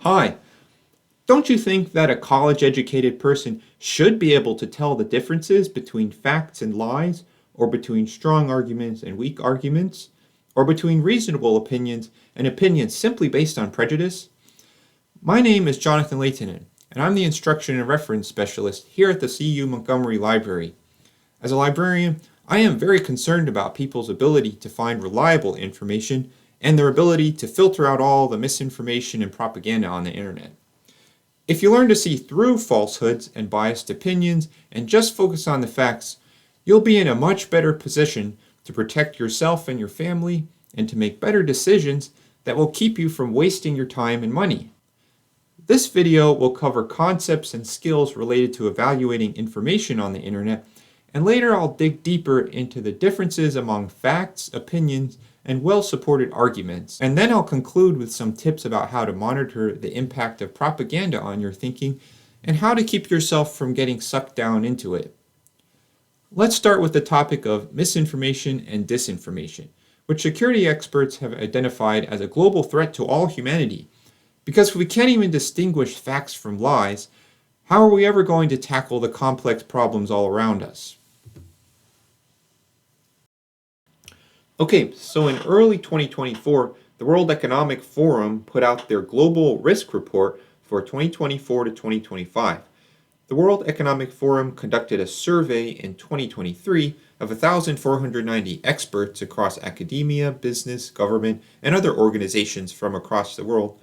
Hi, don't you think that a college-educated person should be able to tell the differences between facts and lies, or between strong arguments and weak arguments, or between reasonable opinions and opinions simply based on prejudice? My name is Jonathan Leitonen, and I'm the Instruction and Reference Specialist here at the CU Montgomery Library. As a librarian, I am very concerned about people's ability to find reliable information and their ability to filter out all the misinformation and propaganda on the internet. If you learn to see through falsehoods and biased opinions and just focus on the facts, you'll be in a much better position to protect yourself and your family and to make better decisions that will keep you from wasting your time and money. This video will cover concepts and skills related to evaluating information on the internet, and later I'll dig deeper into the differences among facts, opinions, and well-supported arguments. And then I'll conclude with some tips about how to monitor the impact of propaganda on your thinking and how to keep yourself from getting sucked down into it. Let's start with the topic of misinformation and disinformation, which security experts have identified as a global threat to all humanity. Because if we can't even distinguish facts from lies, how are we ever going to tackle the complex problems all around us? Okay, so in early 2024, the World Economic Forum put out their Global Risk Report for 2024 to 2025. The World Economic Forum conducted a survey in 2023 of 1,490 experts across academia, business, government, and other organizations from across the world.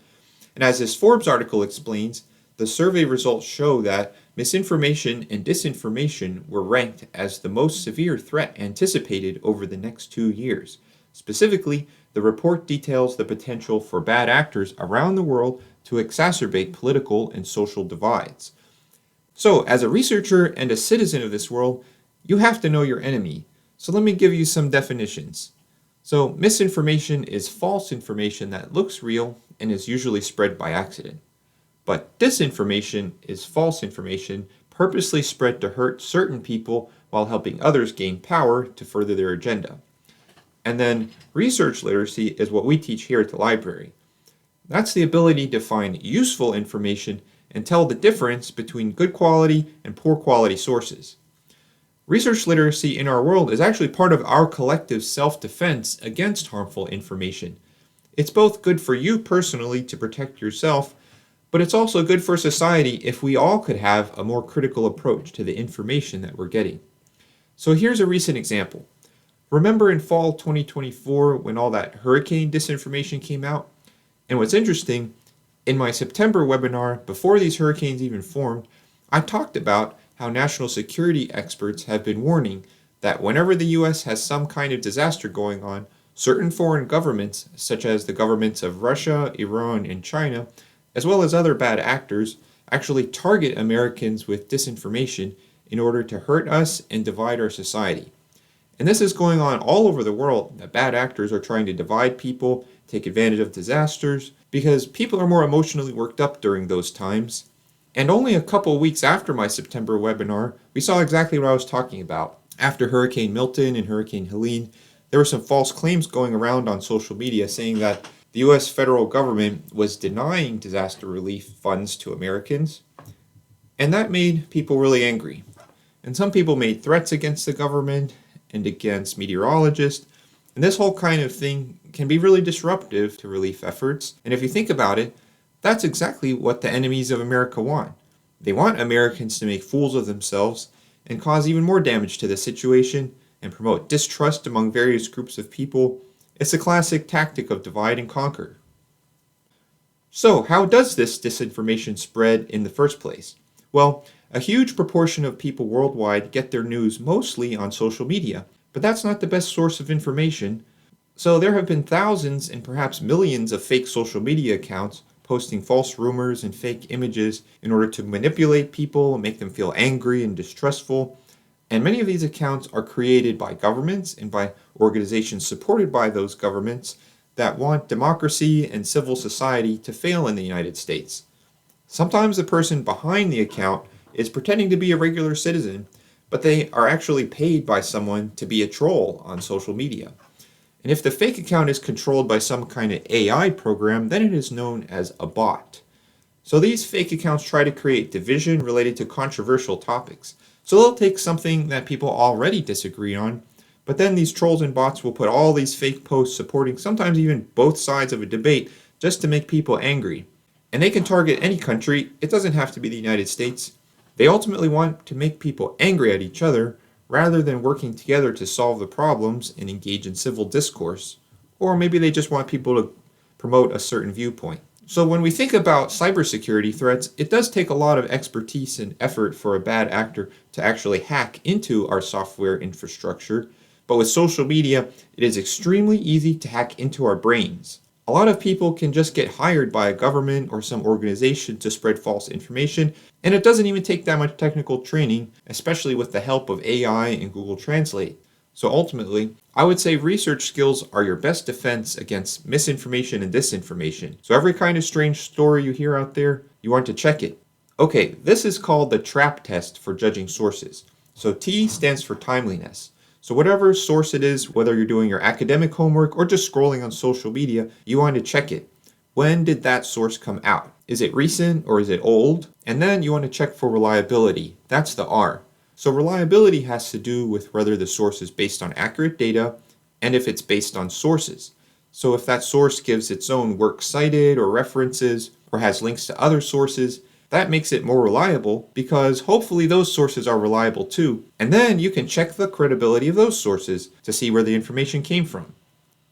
And as this Forbes article explains, the survey results show that misinformation and disinformation were ranked as the most severe threat anticipated over the next 2 years. Specifically, the report details the potential for bad actors around the world to exacerbate political and social divides. So, as a researcher and a citizen of this world, you have to know your enemy. So let me give you some definitions. So, misinformation is false information that looks real and is usually spread by accident. But disinformation is false information purposely spread to hurt certain people while helping others gain power to further their agenda. And then research literacy is what we teach here at the library. That's the ability to find useful information and tell the difference between good quality and poor quality sources. Research literacy in our world is actually part of our collective self-defense against harmful information. It's both good for you personally to protect yourself, but it's also good for society if we all could have a more critical approach to the information that we're getting. So here's a recent example. Remember in fall 2024 when all that hurricane disinformation came out? And what's interesting, in my September webinar, before these hurricanes even formed, I talked about how national security experts have been warning that whenever the US has some kind of disaster going on, certain foreign governments, such as the governments of Russia, Iran, and China, as well as other bad actors, actually target Americans with disinformation in order to hurt us and divide our society. And this is going on all over the world, that bad actors are trying to divide people, take advantage of disasters, because people are more emotionally worked up during those times. And only a couple weeks after my September webinar, we saw exactly what I was talking about. After Hurricane Milton and Hurricane Helene, there were some false claims going around on social media saying that the US federal government was denying disaster relief funds to Americans, and that made people really angry. And some people made threats against the government and against meteorologists, and this whole kind of thing can be really disruptive to relief efforts. And if you think about it, that's exactly what the enemies of America want. They want Americans to make fools of themselves and cause even more damage to the situation and promote distrust among various groups of people. It's a classic tactic of divide and conquer. So, how does this disinformation spread in the first place? Well, a huge proportion of people worldwide get their news mostly on social media, but that's not the best source of information. So there have been thousands and perhaps millions of fake social media accounts posting false rumors and fake images in order to manipulate people and make them feel angry and distrustful. And many of these accounts are created by governments and by organizations supported by those governments that want democracy and civil society to fail in the United States. Sometimes the person behind the account is pretending to be a regular citizen, but they are actually paid by someone to be a troll on social media. And if the fake account is controlled by some kind of AI program, then it is known as a bot. So these fake accounts try to create division related to controversial topics. So they'll take something that people already disagree on, but then these trolls and bots will put all these fake posts supporting sometimes even both sides of a debate just to make people angry. And they can target any country, it doesn't have to be the United States. They ultimately want to make people angry at each other rather than working together to solve the problems and engage in civil discourse. Or maybe they just want people to promote a certain viewpoint. So when we think about cybersecurity threats, it does take a lot of expertise and effort for a bad actor to actually hack into our software infrastructure. But with social media, it is extremely easy to hack into our brains. A lot of people can just get hired by a government or some organization to spread false information, and it doesn't even take that much technical training, especially with the help of AI and Google Translate. So ultimately, I would say research skills are your best defense against misinformation and disinformation. So every kind of strange story you hear out there, you want to check it. Okay, this is called the TRAP test for judging sources. So T stands for timeliness. So whatever source it is, whether you're doing your academic homework or just scrolling on social media, you want to check it. When did that source come out? Is it recent or is it old? And then you want to check for reliability. That's the R. So reliability has to do with whether the source is based on accurate data and if it's based on sources. So if that source gives its own works cited or references or has links to other sources, that makes it more reliable because hopefully those sources are reliable too. And then you can check the credibility of those sources to see where the information came from.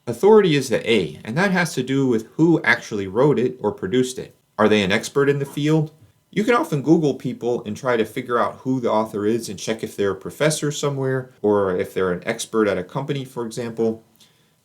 Authority is the A, and that has to do with who actually wrote it or produced it. Are they an expert in the field? You can often Google people and try to figure out who the author is and check if they're a professor somewhere or if they're an expert at a company, for example.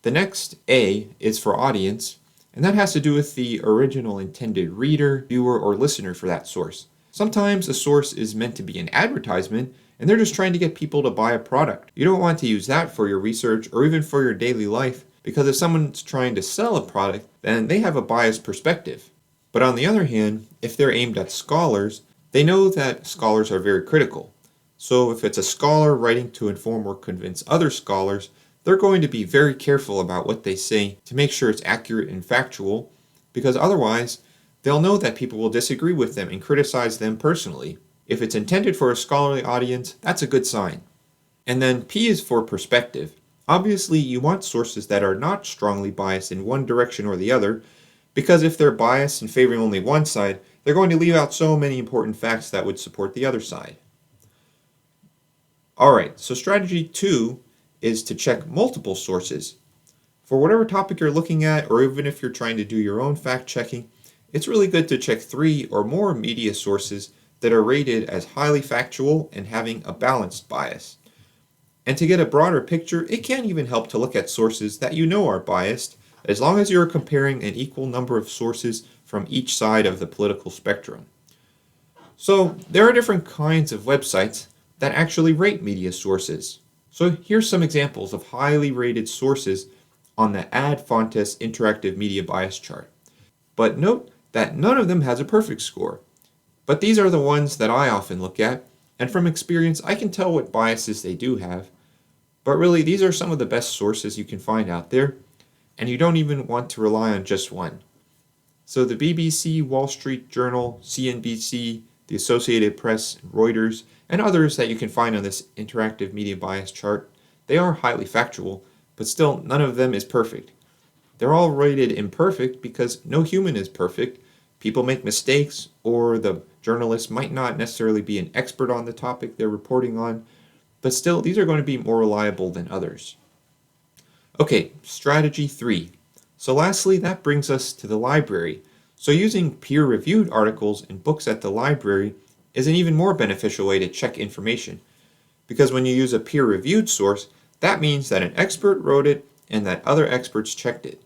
The next A is for audience, and that has to do with the original intended reader, viewer, or listener for that source. Sometimes a source is meant to be an advertisement, and they're just trying to get people to buy a product. You don't want to use that for your research or even for your daily life, because if someone's trying to sell a product, then they have a biased perspective. But on the other hand, if they're aimed at scholars, they know that scholars are very critical. So if it's a scholar writing to inform or convince other scholars, they're going to be very careful about what they say to make sure it's accurate and factual, because otherwise, they'll know that people will disagree with them and criticize them personally. If it's intended for a scholarly audience, that's a good sign. And then P is for perspective. Obviously, you want sources that are not strongly biased in one direction or the other, because if they're biased and favoring only one side, they're going to leave out so many important facts that would support the other side. Alright, so strategy 2 is to check multiple sources. For whatever topic you're looking at, or even if you're trying to do your own fact checking, it's really good to check 3 or more media sources that are rated as highly factual and having a balanced bias. And to get a broader picture, it can even help to look at sources that you know are biased, as long as you're comparing an equal number of sources from each side of the political spectrum. So there are different kinds of websites that actually rate media sources. So here's some examples of highly rated sources on the Ad Fontes Interactive Media Bias chart. But note that none of them has a perfect score. But these are the ones that I often look at, and from experience I can tell what biases they do have. But really, these are some of the best sources you can find out there, and you don't even want to rely on just one. So the BBC, Wall Street Journal, CNBC, the Associated Press, Reuters, and others that you can find on this interactive media bias chart, they are highly factual, but still none of them is perfect. They're all rated imperfect because no human is perfect. People make mistakes, or the journalist might not necessarily be an expert on the topic they're reporting on, but still these are going to be more reliable than others. Okay, strategy 3. So lastly, that brings us to the library. So using peer-reviewed articles and books at the library is an even more beneficial way to check information. Because when you use a peer-reviewed source, that means that an expert wrote it and that other experts checked it.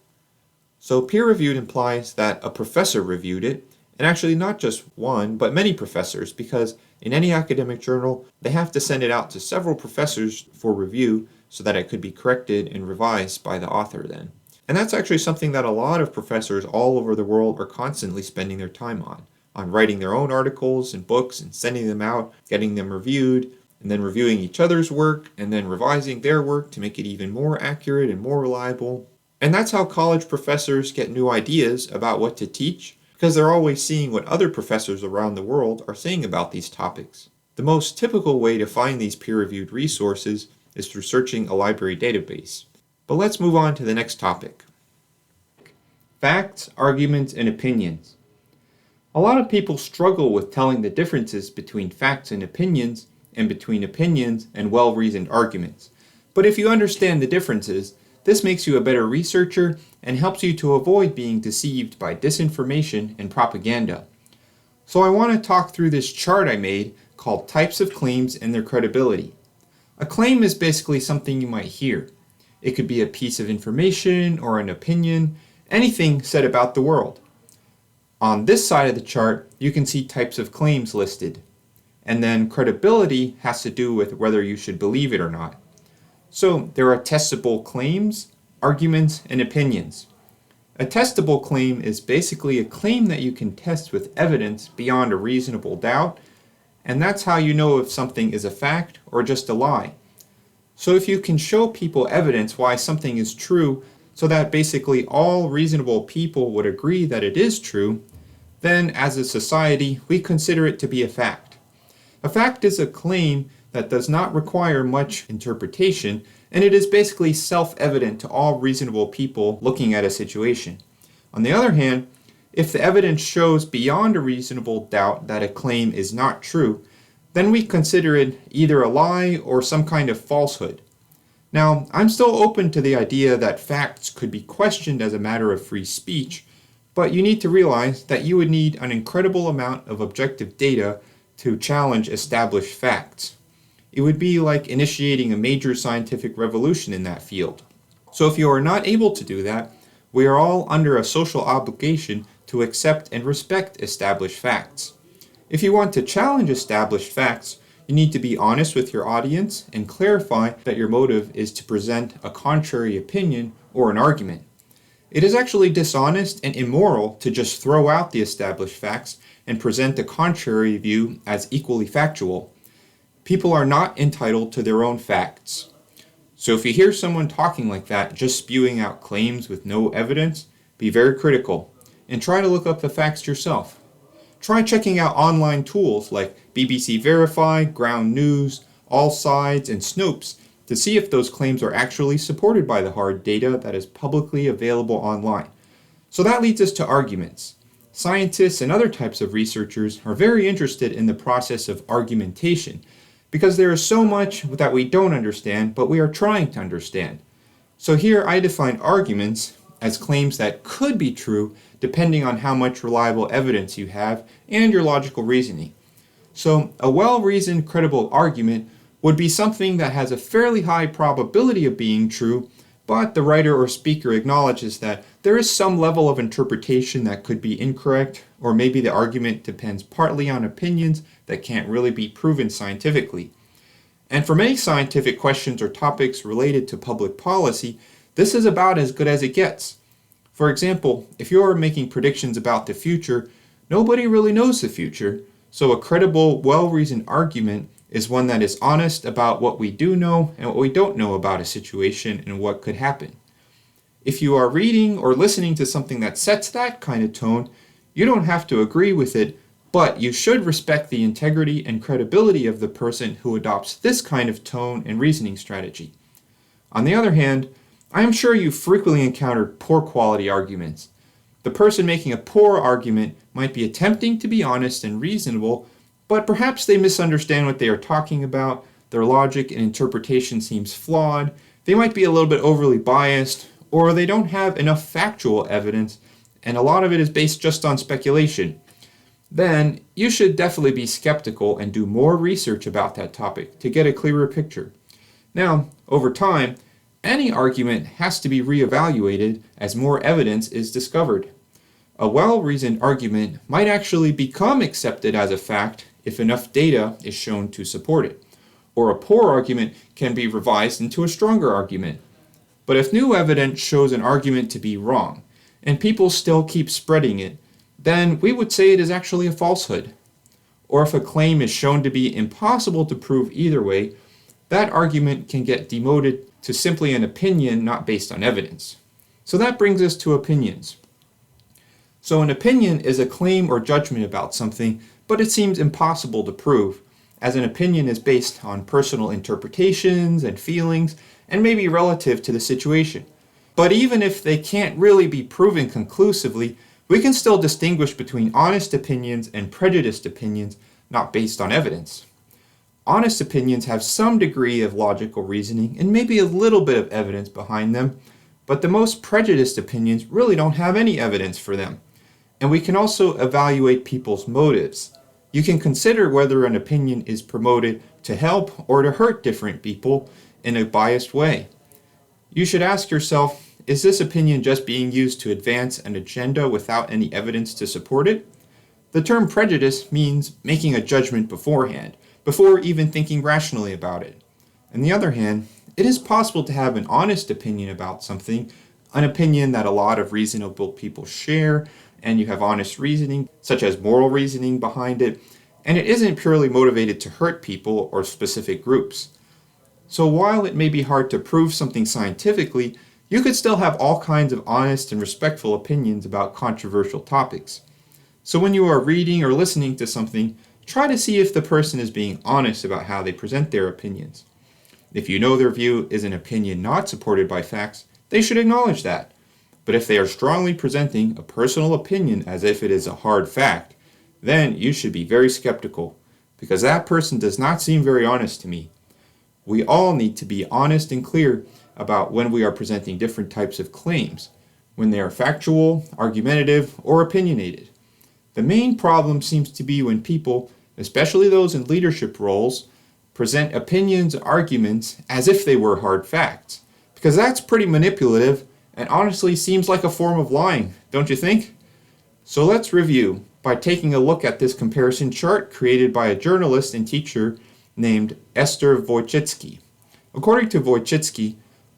So peer-reviewed implies that a professor reviewed it, and actually not just one, but many professors, because in any academic journal, they have to send it out to several professors for review so that it could be corrected and revised by the author then. And that's actually something that a lot of professors all over the world are constantly spending their time on writing their own articles and books and sending them out, getting them reviewed, and then reviewing each other's work, and then revising their work to make it even more accurate and more reliable. And that's how college professors get new ideas about what to teach, because they're always seeing what other professors around the world are saying about these topics. The most typical way to find these peer-reviewed resources is through searching a library database. But let's move on to the next topic. Facts, arguments, and opinions. A lot of people struggle with telling the differences between facts and opinions, and between opinions and well-reasoned arguments. But if you understand the differences, this makes you a better researcher and helps you to avoid being deceived by disinformation and propaganda. So I want to talk through this chart I made called Types of Claims and Their Credibility. A claim is basically something you might hear. It could be a piece of information or an opinion, anything said about the world. On this side of the chart, you can see types of claims listed. And then credibility has to do with whether you should believe it or not. So there are testable claims, arguments, and opinions. A testable claim is basically a claim that you can test with evidence beyond a reasonable doubt, and that's how you know if something is a fact or just a lie. So if you can show people evidence why something is true so that basically all reasonable people would agree that it is true, then as a society we consider it to be a fact. A fact is a claim that does not require much interpretation, and it is basically self-evident to all reasonable people looking at a situation. On the other hand, if the evidence shows beyond a reasonable doubt that a claim is not true, then we consider it either a lie or some kind of falsehood. Now, I'm still open to the idea that facts could be questioned as a matter of free speech, but you need to realize that you would need an incredible amount of objective data to challenge established facts. It would be like initiating a major scientific revolution in that field. So if you are not able to do that, we are all under a social obligation to accept and respect established facts. If you want to challenge established facts, you need to be honest with your audience and clarify that your motive is to present a contrary opinion or an argument. It is actually dishonest and immoral to just throw out the established facts and present a contrary view as equally factual. People are not entitled to their own facts. So if you hear someone talking like that, just spewing out claims with no evidence, be very critical and try to look up the facts yourself. Try checking out online tools like BBC Verify, Ground News, All Sides, and Snopes to see if those claims are actually supported by the hard data that is publicly available online. So that leads us to arguments. Scientists and other types of researchers are very interested in the process of argumentation because there is so much that we don't understand, but we are trying to understand. So here I define arguments as claims that could be true depending on how much reliable evidence you have and your logical reasoning. So a well-reasoned, credible argument would be something that has a fairly high probability of being true, but the writer or speaker acknowledges that there is some level of interpretation that could be incorrect, or maybe the argument depends partly on opinions that can't really be proven scientifically. And for many scientific questions or topics related to public policy, this is about as good as it gets. For example, if you're making predictions about the future, nobody really knows the future, so a credible, well-reasoned argument is one that is honest about what we do know and what we don't know about a situation and what could happen. If you are reading or listening to something that sets that kind of tone, you don't have to agree with it, but you should respect the integrity and credibility of the person who adopts this kind of tone and reasoning strategy. On the other hand, I am sure you've frequently encountered poor quality arguments. The person making a poor argument might be attempting to be honest and reasonable, but perhaps they misunderstand what they are talking about, their logic and interpretation seems flawed, they might be a little bit overly biased, or they don't have enough factual evidence, and a lot of it is based just on speculation. Then you should definitely be skeptical and do more research about that topic to get a clearer picture. Now, over time, any argument has to be reevaluated as more evidence is discovered. A well-reasoned argument might actually become accepted as a fact if enough data is shown to support it, or a poor argument can be revised into a stronger argument. But if new evidence shows an argument to be wrong, and people still keep spreading it, then we would say it is actually a falsehood. Or if a claim is shown to be impossible to prove either way, that argument can get demoted to simply an opinion not based on evidence. So that brings us to opinions. So an opinion is a claim or judgment about something, but it seems impossible to prove, as an opinion is based on personal interpretations and feelings, and may be relative to the situation. But even if they can't really be proven conclusively, we can still distinguish between honest opinions and prejudiced opinions not based on evidence. Honest opinions have some degree of logical reasoning and maybe a little bit of evidence behind them, but the most prejudiced opinions really don't have any evidence for them. And we can also evaluate people's motives. You can consider whether an opinion is promoted to help or to hurt different people in a biased way. You should ask yourself, is this opinion just being used to advance an agenda without any evidence to support it? The term prejudice means making a judgment beforehand, before even thinking rationally about it. On the other hand, it is possible to have an honest opinion about something, an opinion that a lot of reasonable people share, and you have honest reasoning, such as moral reasoning behind it, and it isn't purely motivated to hurt people or specific groups. So while it may be hard to prove something scientifically, you could still have all kinds of honest and respectful opinions about controversial topics. So when you are reading or listening to something, try to see if the person is being honest about how they present their opinions. If you know their view is an opinion not supported by facts, they should acknowledge that. But if they are strongly presenting a personal opinion as if it is a hard fact, then you should be very skeptical, because that person does not seem very honest to me. We all need to be honest and clear about when we are presenting different types of claims, when they are factual, argumentative, or opinionated. The main problem seems to be when people, especially those in leadership roles, present opinions and arguments as if they were hard facts, because that's pretty manipulative and honestly seems like a form of lying, don't you think? So let's review by taking a look at this comparison chart created by a journalist and teacher named Esther Wojcicki. According to Wojcicki,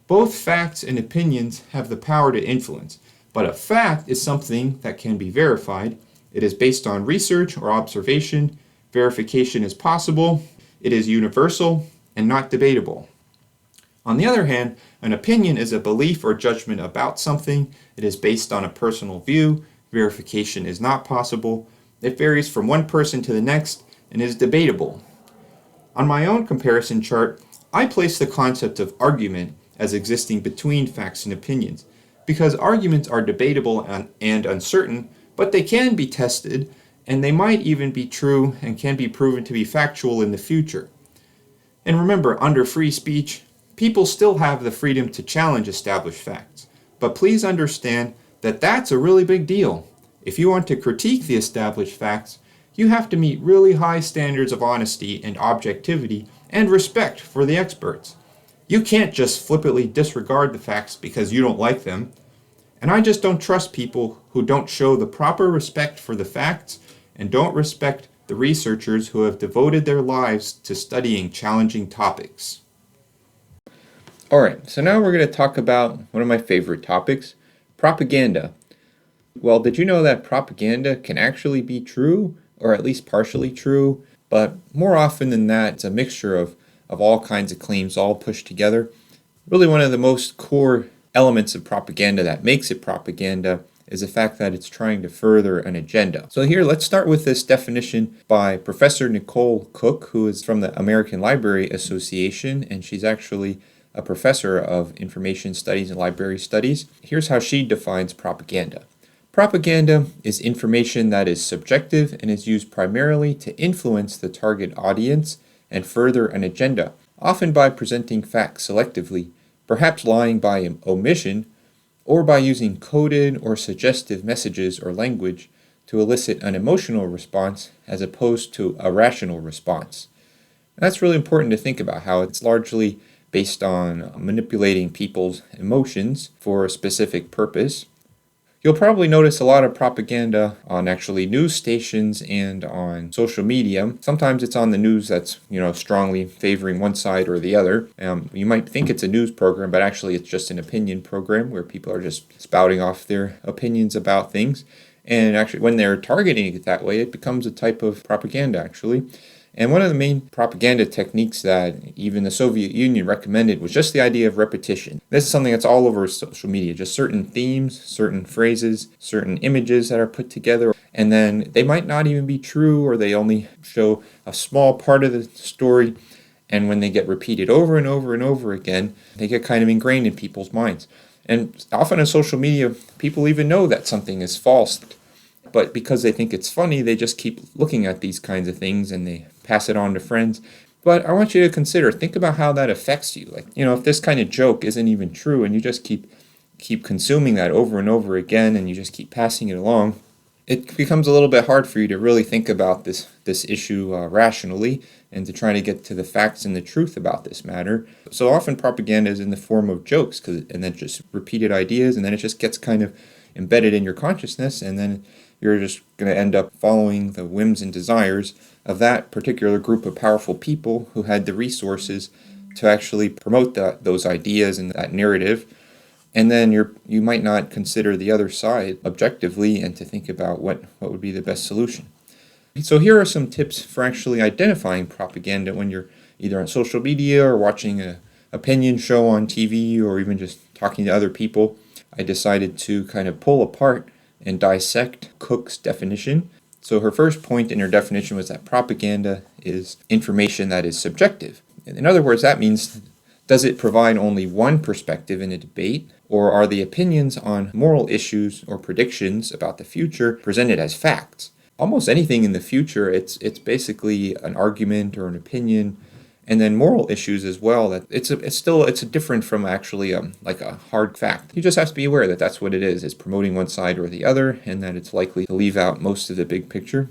both facts and opinions have the power to influence, but a fact is something that can be verified. It is based on research or observation. Verification is possible. It is universal and not debatable. On the other hand, an opinion is a belief or judgment about something. It is based on a personal view. Verification is not possible. It varies from one person to the next and is debatable. On my own comparison chart, I place the concept of argument as existing between facts and opinions, because arguments are debatable and uncertain, but they can be tested, and they might even be true and can be proven to be factual in the future. And remember, under free speech, people still have the freedom to challenge established facts. But please understand that that's a really big deal. If you want to critique the established facts, you have to meet really high standards of honesty and objectivity and respect for the experts. You can't just flippantly disregard the facts because you don't like them. And I just don't trust people who don't show the proper respect for the facts and don't respect the researchers who have devoted their lives to studying challenging topics. Alright, so now we're going to talk about one of my favorite topics, propaganda. Well, did you know that propaganda can actually be true, or at least partially true? But more often than that, it's a mixture of all kinds of claims all pushed together. Really one of the most core elements of propaganda that makes it propaganda is the fact that it's trying to further an agenda. So here, let's start with this definition by Professor Nicole Cook, who is from the American Library Association, and she's actually a professor of information studies and library studies. Here's how she defines propaganda. Propaganda is information that is subjective and is used primarily to influence the target audience and further an agenda, often by presenting facts selectively, perhaps lying by omission, or by using coded or suggestive messages or language to elicit an emotional response as opposed to a rational response. And that's really important to think about, how it's largely based on manipulating people's emotions for a specific purpose. You'll probably notice a lot of propaganda on actually news stations and on social media. Sometimes it's on the news that's, strongly favoring one side or the other. You might think it's a news program, but actually it's just an opinion program where people are just spouting off their opinions about things. And actually, when they're targeting it that way, it becomes a type of propaganda, actually. And one of the main propaganda techniques that even the Soviet Union recommended was just the idea of repetition. This is something that's all over social media, just certain themes, certain phrases, certain images that are put together, and then they might not even be true, or they only show a small part of the story. And when they get repeated over and over and over again, they get kind of ingrained in people's minds. And often on social media, people even know that something is false, but because they think it's funny, they just keep looking at these kinds of things and they pass it on to friends. But I want you to think about how that affects you. Like, if this kind of joke isn't even true and you just keep consuming that over and over again and you just keep passing it along, it becomes a little bit hard for you to really think about this issue rationally and to try to get to the facts and the truth about this matter. So often propaganda is in the form of jokes, and then just repeated ideas, and then it just gets kind of embedded in your consciousness, and then you're just going to end up following the whims and desires of that particular group of powerful people who had the resources to actually promote those ideas and that narrative. And then you might not consider the other side objectively and to think about what would be the best solution. So here are some tips for actually identifying propaganda when you're either on social media or watching an opinion show on TV or even just talking to other people. I decided to kind of pull apart and dissect Cook's definition. So her first point in her definition was that propaganda is information that is subjective. In other words, that means, does it provide only one perspective in a debate, or are the opinions on moral issues or predictions about the future presented as facts? Almost anything in the future, it's basically an argument or an opinion. And then moral issues as well, that it's different from actually like a hard fact. You just have to be aware that that's what it is. It's promoting one side or the other, and that it's likely to leave out most of the big picture.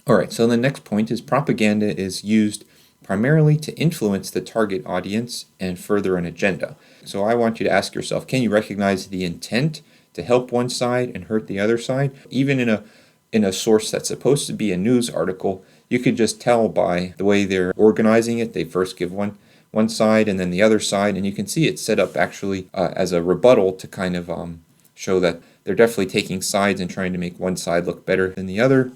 All right, so the next point is propaganda is used primarily to influence the target audience and further an agenda. So I want you to ask yourself, can you recognize the intent to help one side and hurt the other side? Even in a source that's supposed to be a news article, you could just tell by the way they're organizing it. They first give one side and then the other side, and you can see it's set up actually as a rebuttal to kind of show that they're definitely taking sides and trying to make one side look better than the other.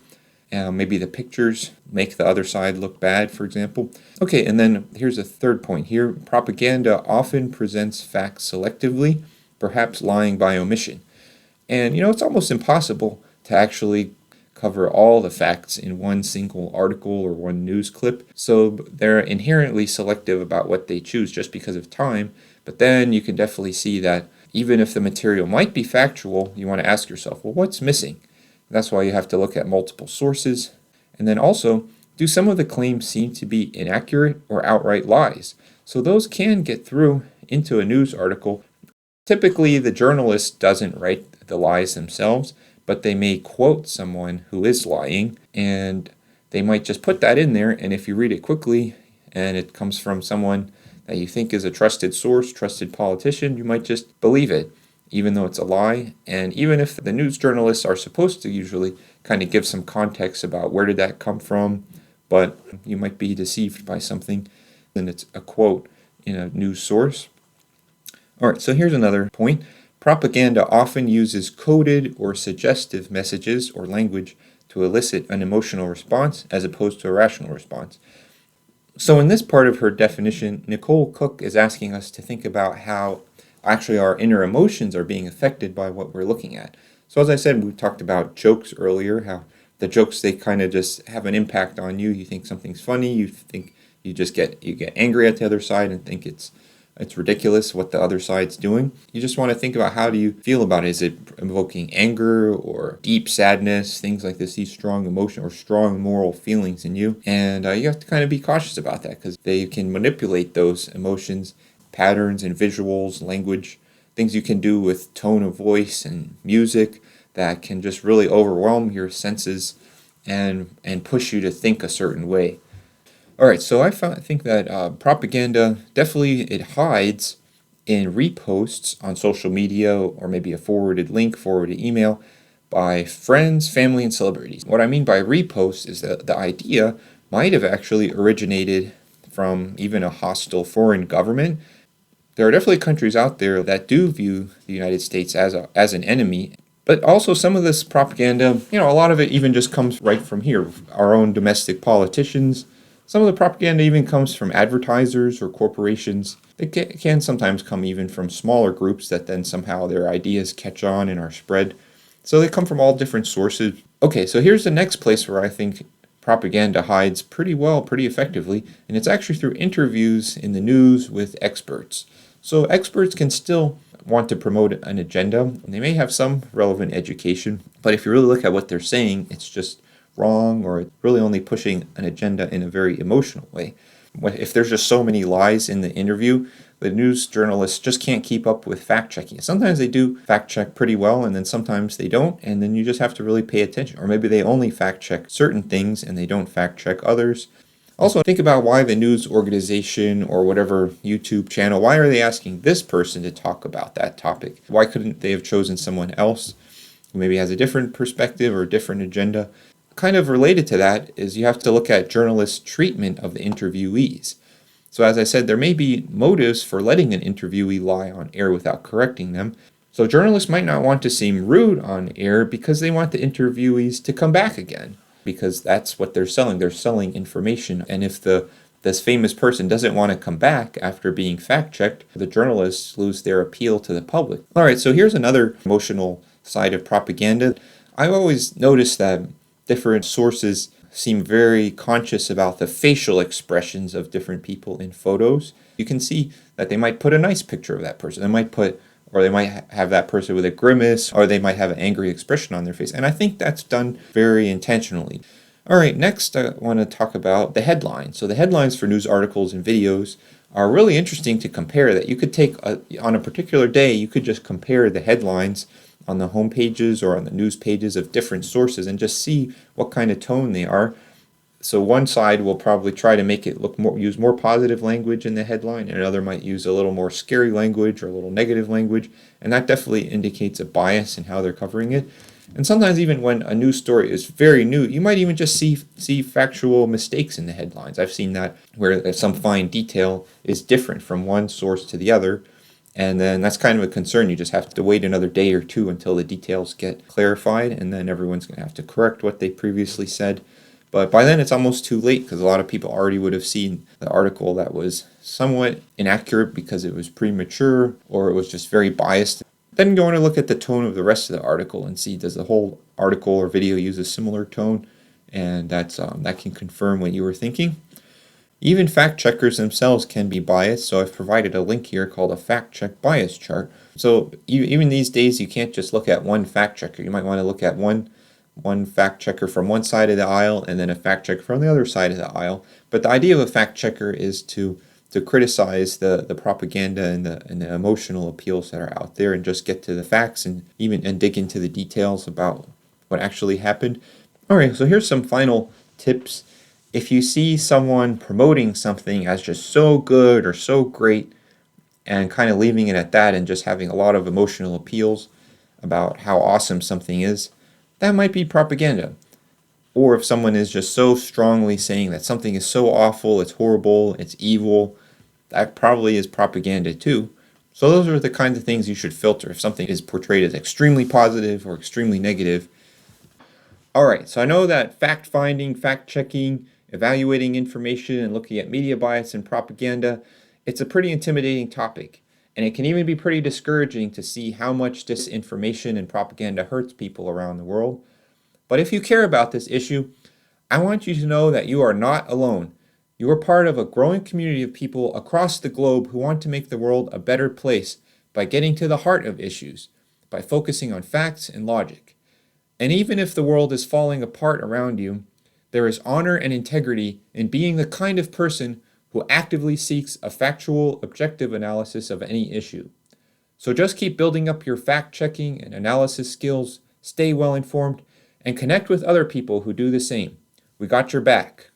Maybe the pictures make the other side look bad, for example. Okay, and then here's a third point here. Propaganda often presents facts selectively, perhaps lying by omission. And it's almost impossible to actually cover all the facts in one single article or one news clip. So they're inherently selective about what they choose just because of time. But then you can definitely see that even if the material might be factual, you want to ask yourself, well, what's missing? That's why you have to look at multiple sources. And then also, do some of the claims seem to be inaccurate or outright lies? So those can get through into a news article. Typically, the journalist doesn't write the lies themselves, but they may quote someone who is lying, and they might just put that in there, and if you read it quickly, and it comes from someone that you think is a trusted source, trusted politician, you might just believe it, even though it's a lie. And even if the news journalists are supposed to usually kind of give some context about where did that come from, but you might be deceived by something, then it's a quote in a news source. All right, so here's another point. Propaganda often uses coded or suggestive messages or language to elicit an emotional response as opposed to a rational response. So in this part of her definition, Nicole Cook is asking us to think about how actually our inner emotions are being affected by what we're looking at. So as I said, we talked about jokes earlier, how the jokes, they kind of just have an impact on you. You think something's funny, you get angry at the other side and think it's ridiculous what the other side's doing. You just want to think about, how do you feel about it? Is it evoking anger or deep sadness, things like this, these strong emotion or strong moral feelings in you? And you have to kind of be cautious about that, because they can manipulate those emotions, patterns and visuals, language, things you can do with tone of voice and music that can just really overwhelm your senses and push you to think a certain way. All right, so I think that propaganda, definitely it hides in reposts on social media, or maybe a forwarded link, forwarded email by friends, family, and celebrities. What I mean by repost is that the idea might have actually originated from even a hostile foreign government. There are definitely countries out there that do view the United States as an enemy. But also some of this propaganda, a lot of it even just comes right from here. Our own domestic politicians, Some of the propaganda even comes from advertisers or corporations. It can sometimes come even from smaller groups that then somehow their ideas catch on and are spread. So they come from all different sources. Okay, so here's the next place where I think propaganda hides pretty well, pretty effectively, and it's actually through interviews in the news with experts. So experts can still want to promote an agenda, and they may have some relevant education, but if you really look at what they're saying, it's just wrong, or really only pushing an agenda in a very emotional way. If there's just so many lies in the interview, the news journalists just can't keep up with fact checking. Sometimes they do fact check pretty well, and then sometimes they don't, and then you just have to really pay attention. Or maybe they only fact check certain things and they don't fact check others. Also, think about why the news organization or whatever YouTube channel, why are they asking this person to talk about that topic? Why couldn't they have chosen someone else who maybe has a different perspective or a different agenda? Kind of related to that is you have to look at journalists' treatment of the interviewees. So as I said, there may be motives for letting an interviewee lie on air without correcting them. So journalists might not want to seem rude on air because they want the interviewees to come back again, because that's what they're selling. They're selling information. And if this famous person doesn't want to come back after being fact-checked, the journalists lose their appeal to the public. All right, so here's another emotional side of propaganda. I've always noticed that different sources seem very conscious about the facial expressions of different people in photos. You can see that they might put a nice picture of that person. They might have that person with a grimace, or they might have an angry expression on their face. And I think that's done very intentionally. All right, next I want to talk about the headlines. So the headlines for news articles and videos are really interesting to compare. That you could take on a particular day, you could just compare the headlines on the home pages or on the news pages of different sources and just see what kind of tone they are. So one side will probably try to make it use more positive language in the headline, and another might use a little more scary language or a little negative language, and that definitely indicates a bias in how they're covering it. And sometimes even when a news story is very new, you might even just see factual mistakes in the headlines. I've seen that where some fine detail is different from one source to the other. And then that's kind of a concern. You just have to wait another day or two until the details get clarified, and then everyone's going to have to correct what they previously said. But by then it's almost too late, because a lot of people already would have seen the article that was somewhat inaccurate because it was premature or it was just very biased. Then you want to look at the tone of the rest of the article and see, does the whole article or video use a similar tone? And that can confirm what you were thinking. Even fact checkers themselves can be biased, so I've provided a link here called a fact check bias chart. So even these days, you can't just look at one fact checker. You might want to look at one fact checker from one side of the aisle and then a fact checker from the other side of the aisle. But the idea of a fact checker is to criticize the propaganda and the emotional appeals that are out there, and just get to the facts and dig into the details about what actually happened. All right, so here's some final tips. If you see someone promoting something as just so good or so great and kind of leaving it at that and just having a lot of emotional appeals about how awesome something is, that might be propaganda. Or if someone is just so strongly saying that something is so awful, it's horrible, it's evil, that probably is propaganda too. So those are the kinds of things you should filter if something is portrayed as extremely positive or extremely negative. All right, so I know that fact-finding, fact-checking, evaluating information, and looking at media bias and propaganda, it's a pretty intimidating topic. And it can even be pretty discouraging to see how much disinformation and propaganda hurts people around the world. But if you care about this issue, I want you to know that you are not alone. You are part of a growing community of people across the globe who want to make the world a better place by getting to the heart of issues, by focusing on facts and logic. And even if the world is falling apart around you, there is honor and integrity in being the kind of person who actively seeks a factual, objective analysis of any issue. So just keep building up your fact-checking and analysis skills, stay well-informed, and connect with other people who do the same. We got your back.